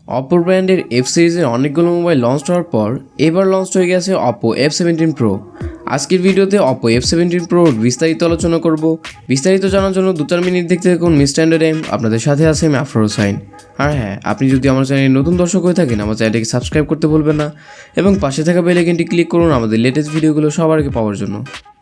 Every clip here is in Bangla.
Oppo ব্র্যান্ডের F সিরিজের অনেকগুলো মোবাইল লঞ্চ হওয়ার পর এবার লঞ্চ হয়ে গেছে Oppo F17 Pro। আজকের ভিডিওতে Oppo F17 Pro বিস্তারিত আলোচনা করব। বিস্তারিত জানার জন্য 2-4 মিনিট দেখতে থাকুন মিস্টার টাইম। আপনাদের সাথে আছে আমি আফরোজ হোসাইন। আর হ্যাঁ, আপনি যদি আমার চ্যানেলে নতুন দর্শক হয়ে থাকেন আমার চ্যানেলটিকে সাবস্ক্রাইব করতে ভুলবেন না এবং পাশে থাকা বেল আইকনটি ক্লিক করুন আমাদের লেটেস্ট ভিডিওগুলো সবার আগে পাওয়ার জন্য।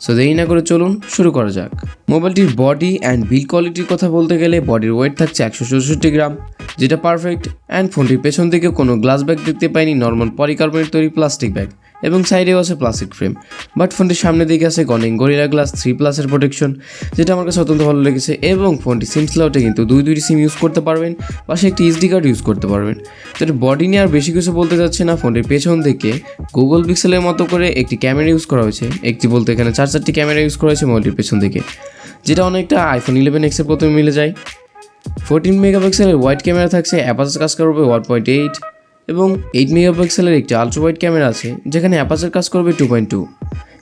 সো দেরি না করে চলুন শুরু করা যাক। মোবাইলটির বডি অ্যান্ড বিল্ড কোয়ালিটির কথা বলতে গেলে বডির ওয়েট থাকছে 164 গ্রাম, যেটা পারফেক্ট। অ্যান্ড ফোনটির পেছন থেকে কোনো গ্লাস ব্যাগ দেখতে পাইনি, নর্মাল পলিকার্বনেট তৈরি প্লাস্টিক ব্যাগ এবং সাইডেও আছে প্লাস্টিক ফ্রেম। বাট ফোনটির সামনে দিকে আছে কর্নিং গরিলা গ্লাস 3+এর প্রোটেকশন, যেটা আমার কাছে অত্যন্ত ভালো লেগেছে। এবং ফোনটি সিম স্লটে কিন্তু দুইটি সিম ইউজ করতে পারবেন, পাশে একটি SD কার্ড ইউজ করতে পারবেন। তো এর বডি নিয়ে আর বেশি কিছু বলতে যাচ্ছে না। ফোনটির পেছন থেকে গুগল পিক্সেলের মতো করে একটি ক্যামেরা ইউজ করা হয়েছে, একটি বলতে এখানে 4টি ক্যামেরা ইউজ করা হয়েছে মোবাইলটির পেছন থেকে, যেটা অনেকটা iPhone 11X-এর প্রথমে মিলে যায়। 14 মেগাপিক্সেলের ওয়াইড ক্যামেরা থাকছে, অ্যাপারচার কাজ করবে 1.8 এবং 8 মেগাপিক্সেলের একটি আলট্রা ওয়াইড ক্যামেরা আছে, যেখানে অ্যাপারচার কাজ করবে 2.2।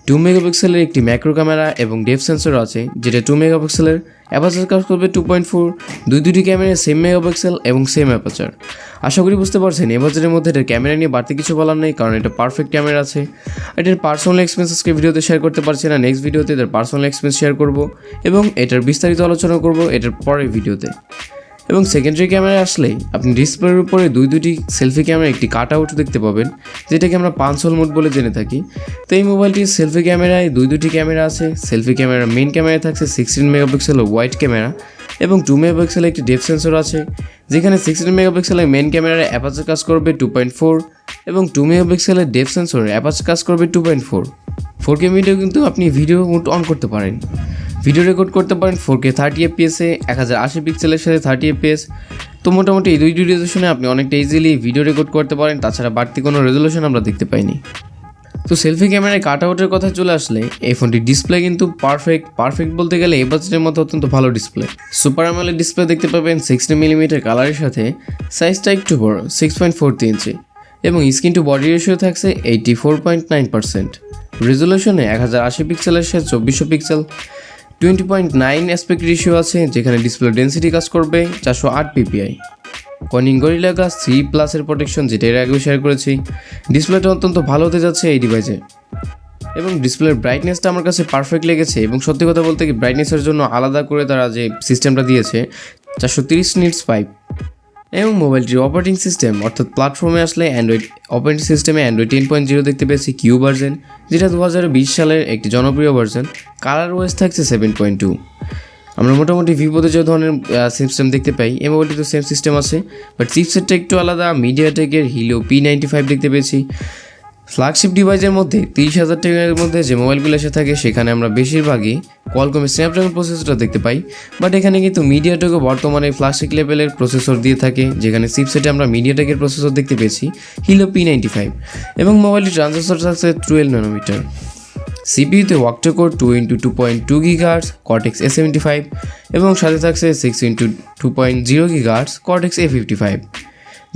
2 মেগাপিক্সেলের একটি ম্যাক্রো ক্যামেরা এবং ডেপথ সেন্সর আছে, যেটা 2 মেগাপিক্সেলের, অ্যাপারচার কাজ করবে 2.4। দুটি ক্যামেরা সেম মেগাপিক্সেল এবং সেম অ্যাপারচার। আশা করি বুঝতে পারছেন এই বাজারের মধ্যে এটার ক্যামেরা নিয়ে বাড়তি কিছু বলার নেই, কারণ এটা পারফেক্ট ক্যামেরা আছে। এটার পার্সোনাল এক্সপিরিয়েন্স আজকে ভিডিওতে শেয়ার করতে পারছি না, নেক্সট ভিডিওতে এটার পার্সোনাল এক্সপিরিয়েন্স শেয়ার করব এবং এটার বিস্তারিত আলোচনা করব এটার পরের ভিডিওতে। এবং সেকেন্ডারি ক্যামেরায় আসলেই আপনি ডিসপ্লের উপরে দুটি সেলফি ক্যামেরা একটি কাট আউট দেখতে পাবেন, যেটাকে আমরা 5 হোল মোড বলে জেনে থাকি। তো এই মোবাইলটির সেলফি ক্যামেরায় দুটি ক্যামেরা আছে। সেলফি ক্যামেরা মেইন ক্যামেরায় থাকছে 16 মেগাপিক্সেলের ওয়াইড ক্যামেরা এবং 2 মেগাপিক্সেলের একটি ডেপথ সেন্সর আছে, যেখানে 16 মেগাপিক্সেলের মেইন ক্যামেরার অ্যাপারচার কাজ করবে 2.4 এবং 2 মেগাপিক্সেলের ডেপথ সেন্সরের অ্যাপারচার কাজ করবে 2.4। 4K ভিডিও কিন্তু আপনি ভিডিও মোড অন করতে পারেন, ভিডিও রেকর্ড করতে পারেন 4K 30 FPS-এ 1080 পিক্সেলের সাথে 30 FPS। তো মোটামুটি এই দুইটি রেজলিউশনে আপনি অনেকটা ইজিলি ভিডিও রেকর্ড করতে পারেন, তাছাড়া বাড়তি কোনো রেজলিউশন আমরা দেখতে পাইনি। তো সেলফি ক্যামেরায় কাট আউটের কথা চলে আসলে এই ফোনটির ডিসপ্লে কিন্তু পারফেক্ট বলতে গেলে এই বাজেটের মধ্যে অত্যন্ত ভালো ডিসপ্লে। সুপার AMOLED ডিসপ্লে দেখতে পাবেন 60mm কালারের সাথে, সাইজটা একটু বড় 6.43 ইঞ্চি এবং স্ক্রিন টু বডি রেশিও থাকছে 84.9%। রেজলিউশনে 1080 পিক্সেলের সাথে 2400 পিক্সেল, 20.9 অ্যাসপেক্ট রেশিও আছে, যেখানে ডিসপ্লে ডেন্সিটি কাজ করবে 408 ppi। কর্নিং গরিলা গ্লাস 3+এর প্রোটেকশন, যেটা এর আগেও শেয়ার করেছি। ডিসপ্লেটা অত্যন্ত ভালো হতে যাচ্ছে এই ডিভাইসে এবং ডিসপ্লের ব্রাইটনেসটা আমার কাছে পারফেক্ট লেগেছে। এবং সত্যি কথা বলতে কি, ব্রাইটনেসের জন্য আলাদা করে তারা যে সিস্টেমটা দিয়েছে 430 নিটস পাইপ। এবং মোবাইলটির অপারেটিং সিস্টেম অর্থাৎ প্ল্যাটফর্মে আসলে অ্যান্ড্রয়েড অপারেটিং সিস্টেমে অ্যান্ড্রয়েড 10.0 দেখতে পেয়েছি কিউ ভার্সন, যেটা 2020 সালের একটি জনপ্রিয় ভার্সন। কালার ওয়েস থাকছে 7.2। আমরা মোটামুটি ভিভোতে যে ধরনের সিস্টেম দেখতে পাই এই মোবাইলটিতে সেম সিস্টেম আছে, বাট চিপসেটটা একটু আলাদা। মিডিয়াটেকের হিলিও P95 দেখতে পেয়েছি। ফ্ল্যাগশিপ ডিভাইসের মধ্যে 30,000 টাকার মধ্যে যে মোবাইলগুলো এসে থাকে সেখানে আমরা বেশিরভাগই কোয়ালকমের স্ন্যাপড্রাগন প্রসেসরটা দেখতে পাই, বাট এখানে কিন্তু মিডিয়াটেকও বর্তমানে ফ্ল্যাগশিপ লেভেলের প্রসেসর দিয়ে থাকে, যেখানে চিপসেটে আমরা মিডিয়াটেকের প্রসেসর দেখতে পেয়েছি হিলিও P95 এবং মোবাইলটি ট্রানজিস্টর থাকছে 12 nanometre. সিপিইউতে ওয়াক্টা-কোর 2x2.2 GHz Cortex A75 এবং সাথে থাকছে 6x2.0 GHz Cortex A55,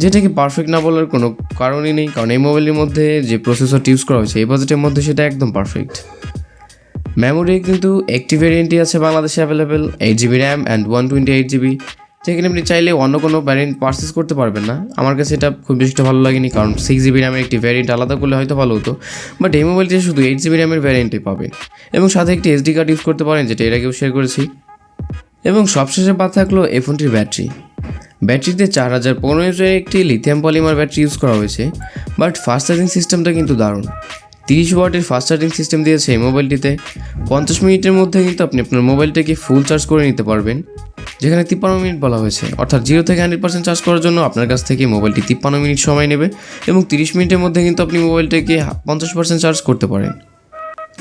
যেটাকে পারফেক্ট না বলার কোনো কারণই নেই, কারণ এই মোবাইলের মধ্যে যে প্রসেসরটি ইউজ করা হয়েছে এই বাজেটের মধ্যে সেটা একদম পারফেক্ট। মেমোরি কিন্তু একটি ভ্যারিয়েন্টই আছে বাংলাদেশে available, 8GB RAM and 128GB, যেখানে আপনি চাইলে অন্য কোনো ভ্যারিয়েন্ট পারচেস করতে পারবেন না। আমার কাছে এটা খুব বেশি ভালো লাগেনি, কারণ 6GB RAM একটি ভ্যারিয়েন্ট আলাদা করলে হয়তো ভালো হতো, বাট এই মোবাইলটি শুধু 8GB RAM ভ্যারিয়েন্টই পাবে এবং সাথে একটি SD কার্ড ইউজ করতে পারেন, যেটা এর আগেও শেয়ার করেছি। এবং সবশেষে বাদ থাকলো এই ফোনটির ব্যাটারিতে 4015 এর একটি লিথিয়াম পলিমার ব্যাটারি ইউজ করা হয়েছে, বাট ফাস্ট চার্জিং সিস্টেমটা কিন্তু দারুণ। 30 ওয়াটের ফাস্ট চার্জিং সিস্টেম দিয়েছে এই মোবাইলটিতে। 50 মিনিটের মধ্যে কিন্তু আপনি আপনার মোবাইলটাকে ফুল চার্জ করে নিতে পারবেন, যেখানে 53 মিনিট বলা হয়েছে, অর্থাৎ 0 থেকে 100% চার্জ করার জন্য আপনার কাছ থেকে মোবাইলটি 53 মিনিট সময় নেবে এবং 30 মিনিটের মধ্যে কিন্তু আপনি মোবাইলটাকে 50% চার্জ করতে পারেন।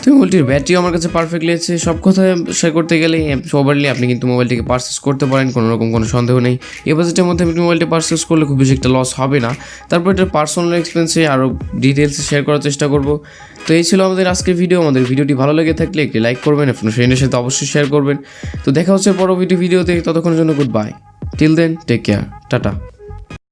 তো মোবাইলটির ব্যাটারিও আমার কাছে পারফেক্ট লেগেছে। সব কথা শেয়ার করতে গেলে ওভারলি আপনি কিন্তু মোবাইলটিকে পারচেস করতে পারেন, কোনো সন্দেহ নেই। এই বাজেটের মধ্যে আপনি মোবাইলটি পারচেস করলে খুব বেশি একটা লস হবে না। তারপর এটার পার্সোনাল এক্সপেন্সে আরও ডিটেলসে শেয়ার করার চেষ্টা করব। তো এই ছিল আমাদের আজকের ভিডিও। আমাদের ভিডিওটি ভালো লেগে থাকলে একটি লাইক করবেন, আপনার ফ্রেন্ডের সাথে অবশ্যই শেয়ার করবেন। তো দেখা হচ্ছে পরবর্তী ভিডিওতে, ততক্ষণের জন্য good bye, till then take care, tata.